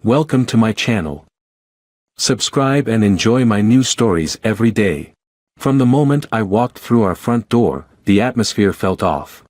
Welcome to my channel. Subscribe and enjoy my new stories every day. From the moment I walked through our front door, the atmosphere felt off.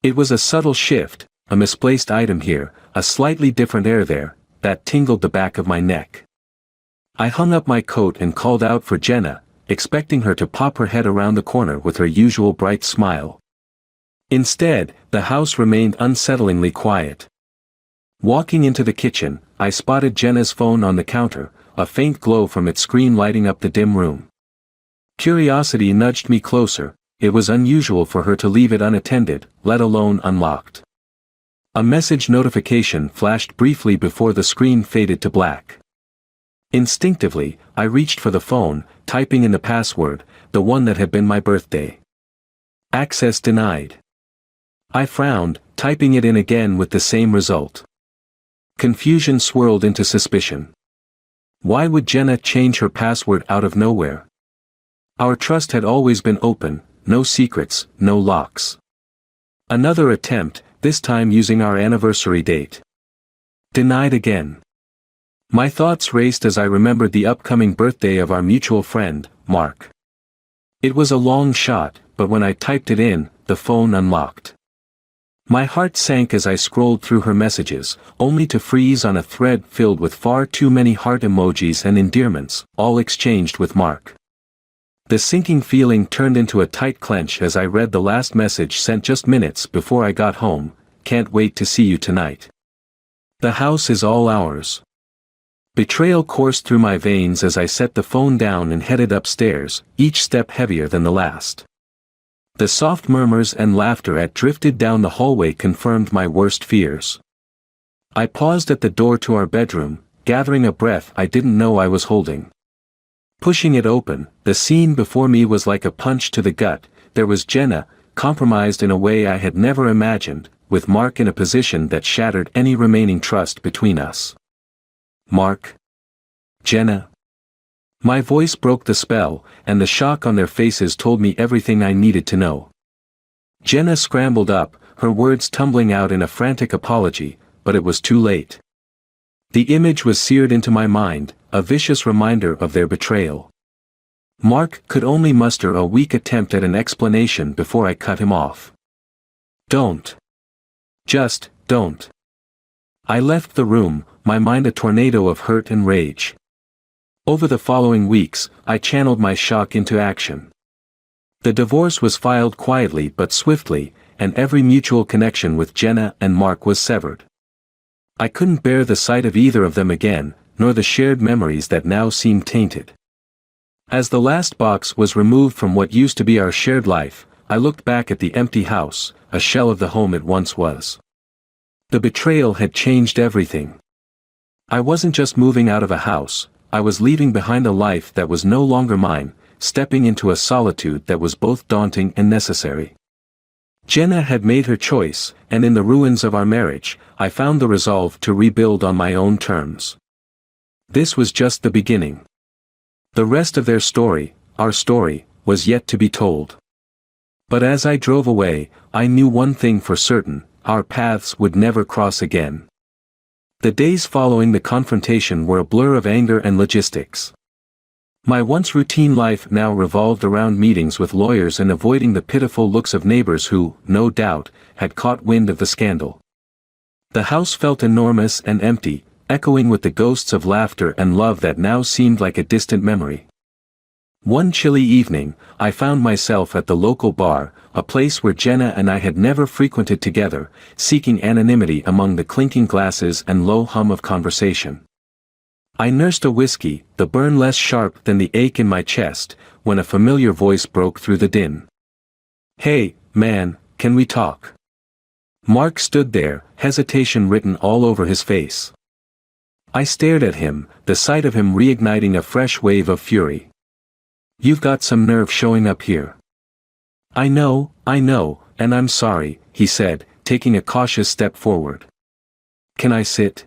It was a subtle shift, a misplaced item here, a slightly different air there, that tingled the back of my neck. I hung up my coat and called out for Jenna, expecting her to pop her head around the corner with her usual bright smile. Instead, the house remained unsettlingly quiet. Walking into the kitchen, I spotted Jenna's phone on the counter, a faint glow from its screen lighting up the dim room. Curiosity nudged me closer. It was unusual for her to leave it unattended, let alone unlocked. A message notification flashed briefly before the screen faded to black. Instinctively, I reached for the phone, typing in the password, the one that had been my birthday. Access denied. I frowned, typing it in again with the same result. Confusion swirled into suspicion. Why would Jenna change her password out of nowhere? Our trust had always been open, no secrets, no locks. Another attempt, this time using our anniversary date. Denied again. My thoughts raced as I remembered the upcoming birthday of our mutual friend, Mark. It was a long shot, but when I typed it in, the phone unlocked. My heart sank as I scrolled through her messages, only to freeze on a thread filled with far too many heart emojis and endearments, all exchanged with Mark. The sinking feeling turned into a tight clench as I read the last message sent just minutes before I got home. Can't wait to see you tonight. The house is all ours. Betrayal coursed through my veins as I set the phone down and headed upstairs, each step heavier than the last. The soft murmurs and laughter that drifted down the hallway confirmed my worst fears. I paused at the door to our bedroom, gathering a breath I didn't know I was holding. Pushing it open, the scene before me was like a punch to the gut. There was Jenna, compromised in a way I had never imagined, with Mark in a position that shattered any remaining trust between us. Mark? Jenna? My voice broke the spell, and the shock on their faces told me everything I needed to know. Jenna scrambled up, her words tumbling out in a frantic apology, but it was too late. The image was seared into my mind, a vicious reminder of their betrayal. Mark could only muster a weak attempt at an explanation before I cut him off. Don't. Just, don't. I left the room, my mind a tornado of hurt and rage. Over the following weeks, I channeled my shock into action. The divorce was filed quietly but swiftly, and every mutual connection with Jenna and Mark was severed. I couldn't bear the sight of either of them again, nor the shared memories that now seemed tainted. As the last box was removed from what used to be our shared life, I looked back at the empty house, a shell of the home it once was. The betrayal had changed everything. I wasn't just moving out of a house, I was leaving behind a life that was no longer mine, stepping into a solitude that was both daunting and necessary. Jenna had made her choice, and in the ruins of our marriage, I found the resolve to rebuild on my own terms. This was just the beginning. The rest of their story, our story, was yet to be told. But as I drove away, I knew one thing for certain: our paths would never cross again. The days following the confrontation were a blur of anger and logistics. My once routine life now revolved around meetings with lawyers and avoiding the pitiful looks of neighbors who, no doubt, had caught wind of the scandal. The house felt enormous and empty, echoing with the ghosts of laughter and love that now seemed like a distant memory. One chilly evening, I found myself at the local bar, a place where Jenna and I had never frequented together, seeking anonymity among the clinking glasses and low hum of conversation. I nursed a whiskey, the burn less sharp than the ache in my chest, when a familiar voice broke through the din. "Hey, man, can we talk?" Mark stood there, hesitation written all over his face. I stared at him, the sight of him reigniting a fresh wave of fury. "You've got some nerve showing up here." I know, and I'm sorry," he said, taking a cautious step forward. "Can I sit?"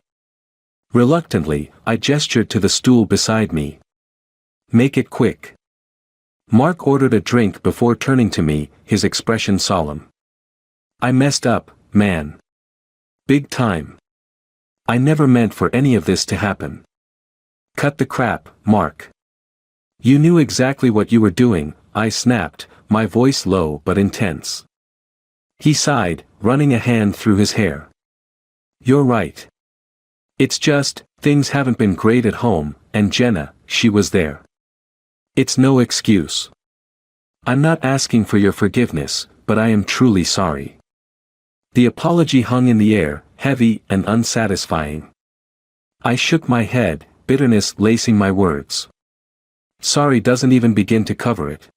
Reluctantly, I gestured to the stool beside me. "Make it quick." Mark ordered a drink before turning to me, his expression solemn. "I messed up, man. Big time. I never meant for any of this to happen. Cut the crap, Mark. You knew exactly what you were doing, I snapped, my voice low but intense. He sighed, running a hand through his hair. You're right. It's just, things haven't been great at home, and Jenna, she was there. It's no excuse. I'm not asking for your forgiveness, but I am truly sorry. The apology hung in the air, heavy and unsatisfying. I shook my head, bitterness lacing my words. Sorry doesn't even begin to cover it.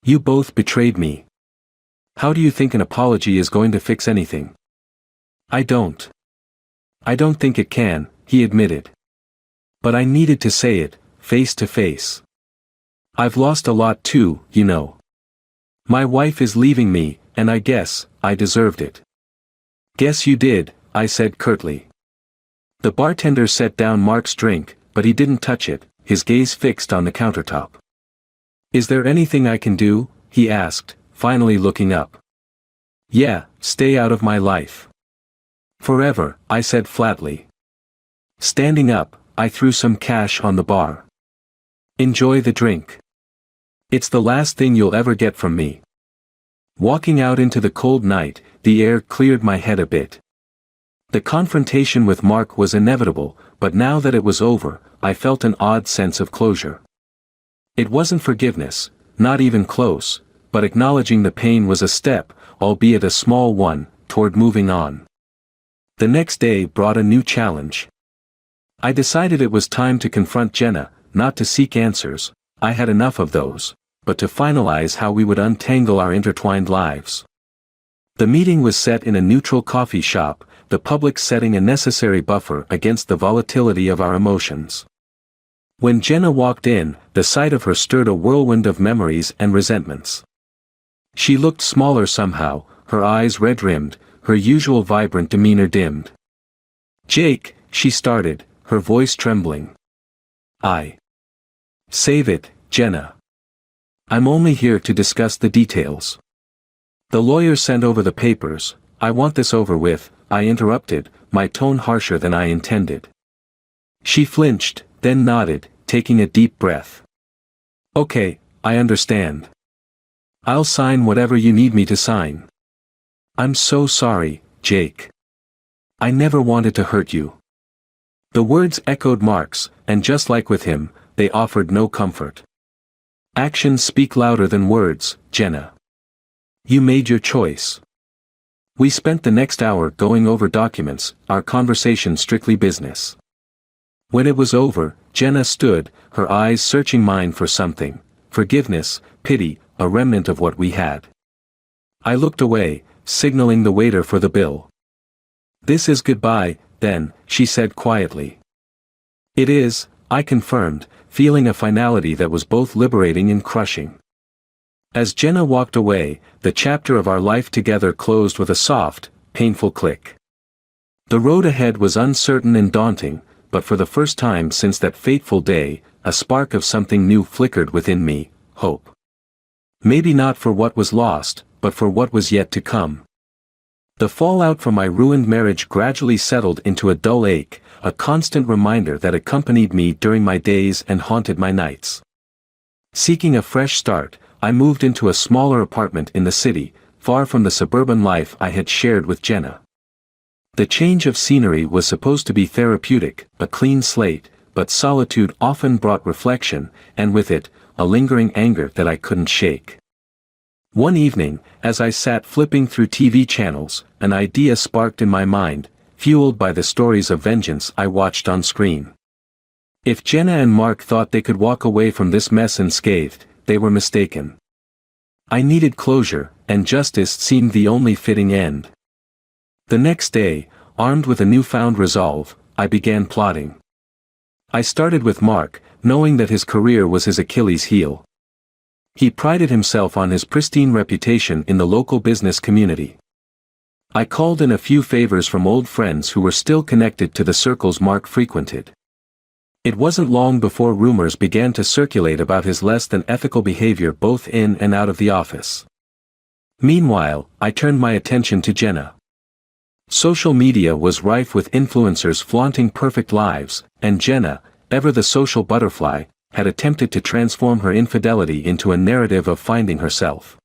You both betrayed me. How do you think an apology is going to fix anything? I don't think it can, he admitted. But I needed to say it, face to face. I've lost a lot too, you know. My wife is leaving me, and I guess, I deserved it. Guess you did, I said curtly. The bartender set down Mark's drink, but he didn't touch it, his gaze fixed on the countertop. Is there anything I can do? He asked, finally looking up. Yeah, stay out of my life. Forever, I said flatly. Standing up, I threw some cash on the bar. Enjoy the drink. It's the last thing you'll ever get from me. Walking out into the cold night, the air cleared my head a bit. The confrontation with Mark was inevitable, but now that it was over, I felt an odd sense of closure. It wasn't forgiveness, not even close, but acknowledging the pain was a step, albeit a small one, toward moving on. The next day brought a new challenge. I decided it was time to confront Jenna, not to seek answers, I had enough of those, but to finalize how we would untangle our intertwined lives. The meeting was set in a neutral coffee shop, the public setting a necessary buffer against the volatility of our emotions. When Jenna walked in, the sight of her stirred a whirlwind of memories and resentments. She looked smaller somehow, her eyes red-rimmed, her usual vibrant demeanor dimmed. Jake, she started, her voice trembling. Save it, Jenna. I'm only here to discuss the details. The lawyer sent over the papers. I want this over with, I interrupted, my tone harsher than I intended. She flinched, then nodded, taking a deep breath. Okay, I understand. I'll sign whatever you need me to sign. I'm so sorry, Jake. I never wanted to hurt you. The words echoed Mark's, and just like with him, they offered no comfort. Actions speak louder than words, Jenna. You made your choice. We spent the next hour going over documents, our conversation strictly business. When it was over, Jenna stood, her eyes searching mine for something, forgiveness, pity, a remnant of what we had. I looked away, signaling the waiter for the bill. This is goodbye, then, she said quietly. It is, I confirmed, feeling a finality that was both liberating and crushing. As Jenna walked away, the chapter of our life together closed with a soft, painful click. The road ahead was uncertain and daunting, but for the first time since that fateful day, a spark of something new flickered within me, hope. Maybe not for what was lost, but for what was yet to come. The fallout from my ruined marriage gradually settled into a dull ache, a constant reminder that accompanied me during my days and haunted my nights. Seeking a fresh start, I moved into a smaller apartment in the city, far from the suburban life I had shared with Jenna. The change of scenery was supposed to be therapeutic, a clean slate, but solitude often brought reflection, and with it, a lingering anger that I couldn't shake. One evening, as I sat flipping through TV channels, an idea sparked in my mind, fueled by the stories of vengeance I watched on screen. If Jenna and Mark thought they could walk away from this mess unscathed, they were mistaken. I needed closure, and justice seemed the only fitting end. The next day, armed with a newfound resolve, I began plotting. I started with Mark, knowing that his career was his Achilles heel. He prided himself on his pristine reputation in the local business community. I called in a few favors from old friends who were still connected to the circles Mark frequented. It wasn't long before rumors began to circulate about his less than ethical behavior both in and out of the office. Meanwhile, I turned my attention to Jenna. Social media was rife with influencers flaunting perfect lives, and Jenna, ever the social butterfly, had attempted to transform her infidelity into a narrative of finding herself.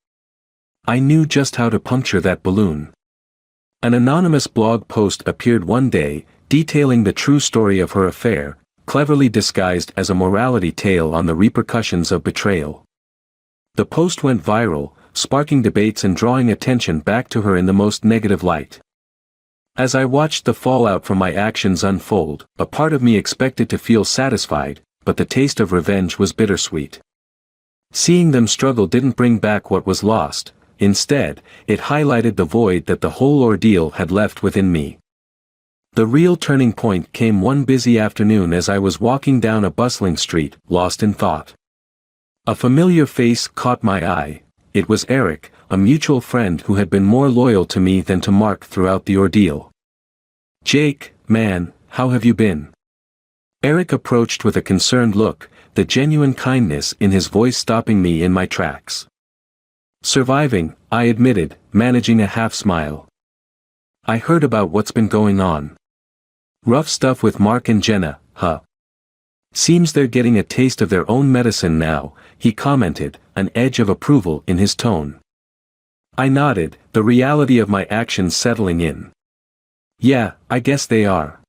I knew just how to puncture that balloon. An anonymous blog post appeared one day, detailing the true story of her affair, cleverly disguised as a morality tale on the repercussions of betrayal. The post went viral, sparking debates and drawing attention back to her in the most negative light. As I watched the fallout from my actions unfold, a part of me expected to feel satisfied, but the taste of revenge was bittersweet. Seeing them struggle didn't bring back what was lost. Instead, it highlighted the void that the whole ordeal had left within me. The real turning point came one busy afternoon as I was walking down a bustling street, lost in thought. A familiar face caught my eye. It was Eric, a mutual friend who had been more loyal to me than to Mark throughout the ordeal. "Jake, man, how have you been?" Eric approached with a concerned look, the genuine kindness in his voice stopping me in my tracks. "Surviving," I admitted, managing a half-smile. "I heard about what's been going on. Rough stuff with Mark and Jenna, huh? Seems they're getting a taste of their own medicine now," he commented, an edge of approval in his tone. I nodded, the reality of my actions settling in. "Yeah, I guess they are.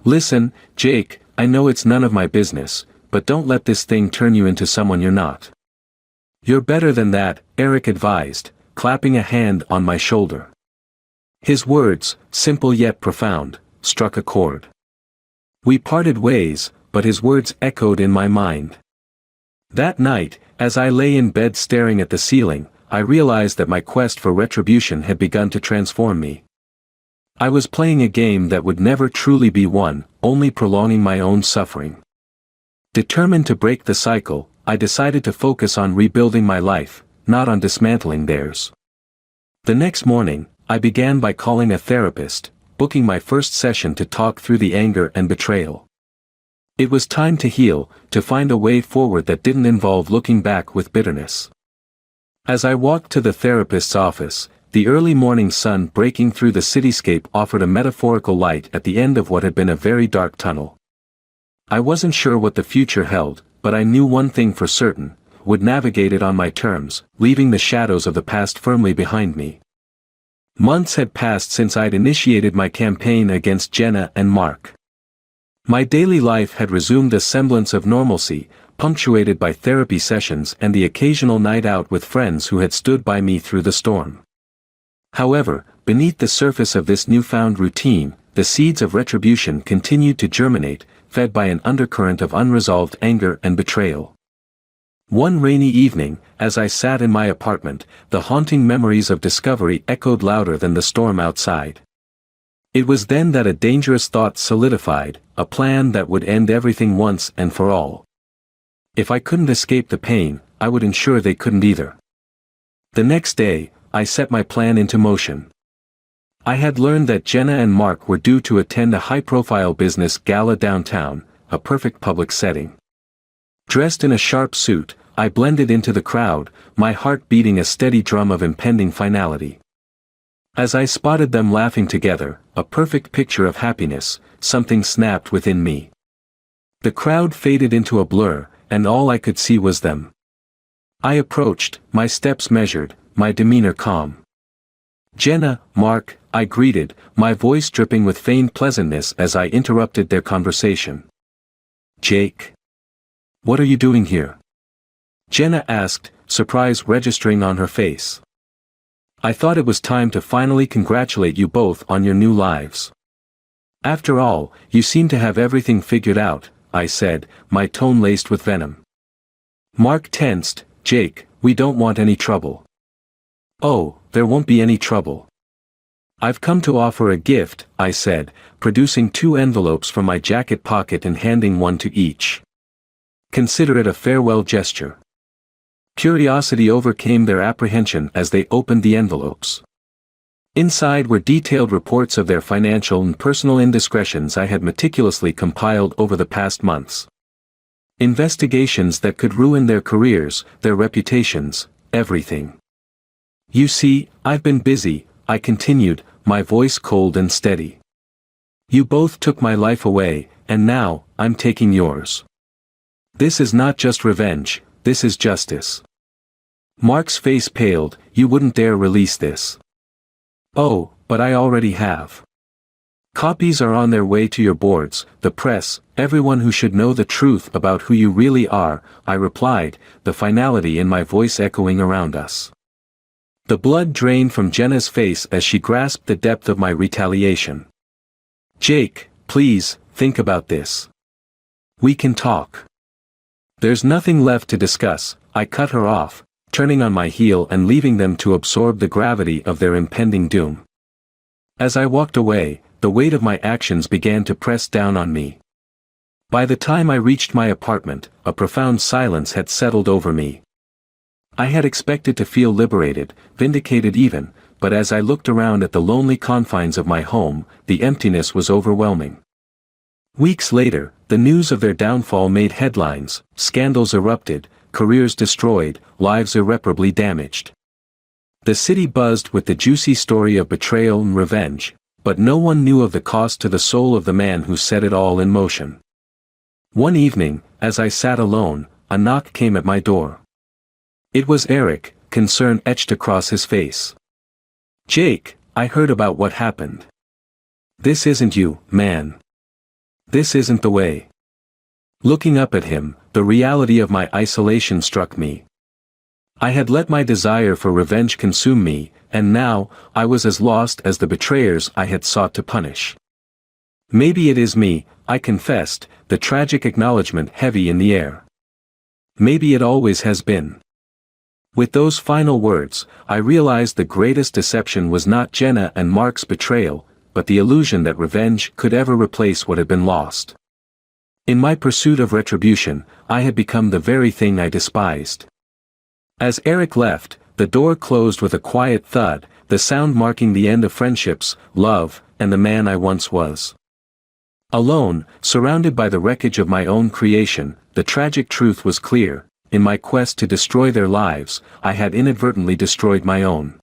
Listen, Jake, I know it's none of my business, but don't let this thing turn you into someone you're not." "You're better than that," Eric advised, clapping a hand on my shoulder. His words, simple yet profound, struck a chord. We parted ways, but his words echoed in my mind. That night, as I lay in bed staring at the ceiling, I realized that my quest for retribution had begun to transform me. I was playing a game that would never truly be won, only prolonging my own suffering. Determined to break the cycle, I decided to focus on rebuilding my life, not on dismantling theirs. The next morning, I began by calling a therapist, booking my first session to talk through the anger and betrayal. It was time to heal, to find a way forward that didn't involve looking back with bitterness. As I walked to the therapist's office, the early morning sun breaking through the cityscape offered a metaphorical light at the end of what had been a very dark tunnel. I wasn't sure what the future held, but I knew one thing for certain: would navigate it on my terms, leaving the shadows of the past firmly behind me. Months had passed since I'd initiated my campaign against Jenna and Mark. My daily life had resumed a semblance of normalcy, punctuated by therapy sessions and the occasional night out with friends who had stood by me through the storm. However, beneath the surface of this newfound routine, the seeds of retribution continued to germinate, fed by an undercurrent of unresolved anger and betrayal. One rainy evening, as I sat in my apartment, the haunting memories of discovery echoed louder than the storm outside. It was then that a dangerous thought solidified, a plan that would end everything once and for all. If I couldn't escape the pain, I would ensure they couldn't either. The next day, I set my plan into motion. I had learned that Jenna and Mark were due to attend a high-profile business gala downtown, a perfect public setting. Dressed in a sharp suit, I blended into the crowd, my heart beating a steady drum of impending finality. As I spotted them laughing together, a perfect picture of happiness, something snapped within me. The crowd faded into a blur, and all I could see was them. I approached, my steps measured, my demeanor calm. "Jenna, Mark," I greeted, my voice dripping with feigned pleasantness as I interrupted their conversation. "Jake? What are you doing here?" Jenna asked, surprise registering on her face. "I thought it was time to finally congratulate you both on your new lives. After all, you seem to have everything figured out," I said, my tone laced with venom. Mark tensed. "Jake, we don't want any trouble." "Oh, there won't be any trouble. I've come to offer a gift," I said, producing 2 envelopes from my jacket pocket and handing one to each. "Consider it a farewell gesture." Curiosity overcame their apprehension as they opened the envelopes. Inside were detailed reports of their financial and personal indiscretions I had meticulously compiled over the past months. Investigations that could ruin their careers, their reputations, everything. "You see, I've been busy," I continued, my voice cold and steady. You both took my life away, and now, I'm taking yours. This is not just revenge, this is justice. Mark's face paled. You wouldn't dare release this. Oh, but I already have. Copies are on their way to your boards, the press, everyone who should know the truth about who you really are, I replied, the finality in my voice echoing around us. The blood drained from Jenna's face as she grasped the depth of my retaliation. Jake, please, think about this. We can talk. There's nothing left to discuss, I cut her off, turning on my heel and leaving them to absorb the gravity of their impending doom. As I walked away, the weight of my actions began to press down on me. By the time I reached my apartment, a profound silence had settled over me. I had expected to feel liberated, vindicated even, but as I looked around at the lonely confines of my home, the emptiness was overwhelming. Weeks later, the news of their downfall made headlines, scandals erupted, careers destroyed, lives irreparably damaged. The city buzzed with the juicy story of betrayal and revenge, but no one knew of the cost to the soul of the man who set it all in motion. One evening, as I sat alone, a knock came at my door. It was Eric, concern etched across his face. Jake, I heard about what happened. This isn't you, man. This isn't the way. Looking up at him, the reality of my isolation struck me. I had let my desire for revenge consume me, and now, I was as lost as the betrayers I had sought to punish. Maybe it is me, I confessed, the tragic acknowledgement heavy in the air. Maybe it always has been. With those final words, I realized the greatest deception was not Jenna and Mark's betrayal, but the illusion that revenge could ever replace what had been lost. In my pursuit of retribution, I had become the very thing I despised. As Eric left, the door closed with a quiet thud, the sound marking the end of friendships, love, and the man I once was. Alone, surrounded by the wreckage of my own creation, the tragic truth was clear. In my quest to destroy their lives, I had inadvertently destroyed my own.